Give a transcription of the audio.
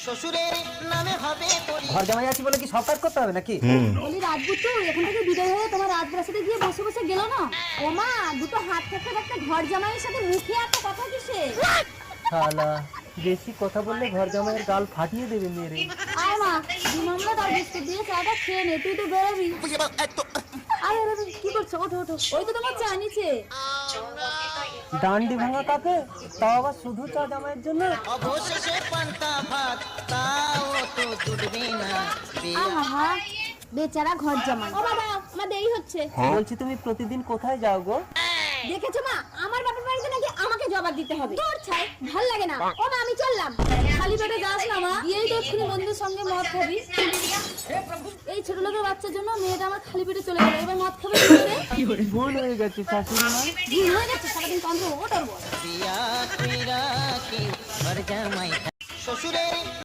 শ্বশুরের নামে হবে ঘর জামাই আছি বলে কি সব কাজ করতে হবে নাকি? বলি রাজপুত তো এখান থেকে বিদায় হয়ে তোমার রাজপ্রাসাদে গিয়ে বসে বসে গেল না? ও মা, দুটো হাত থেকে একটা ঘর জামাইয়ের সাথে মুখে এত কথা কিসে? শালা বেশি কথা বললে ঘর জামাইয়ের গাল ফাটিয়ে দেবে মেরে। আয় মা, বিমলা তার বিস্কুট দিয়ে চাটা খেয়ে নে, তুই তো বেরোবি। আরে আরে কি করছো? ওঠো ওঠো, ওই তো তোমার চা নিচে। ডান্ডি ভাঙা কাকে, তাও আবার শুধু চা জামাইয়ের জন্য? অবশেষে পান্তা ভাত তাও তো জুটবে না। আহা, বেচারা ঘর জামাই। ও বাবা, আমার দেরি হচ্ছে। বলছি তুমি প্রতিদিন কোথায় যাও গো? দেখেছো মা, আমার বাপের বাড়িতে নাকি আমাকে জবাব দিতে হবে। তোর ছাই ভাল লাগে না। ও মা, আমি চললাম। খালি পেটে যাস না মা, গিয়েই তো এক্ষুনি বন্ধুর সঙ্গে মদ খাবি। এই ছোট লোকের বাচ্চার জন্য মেয়েটা আমার খালি পেটে চলে গেল, এবার মদ খাবে কি করে? ভুল হয়ে গেছে শাশুড়ি মা। ভুল হয়ে গেছে, সারাদিন তন্ত্র ওটার বল। বিয়া কইরা কি ঘর জামাই শ্বশুরের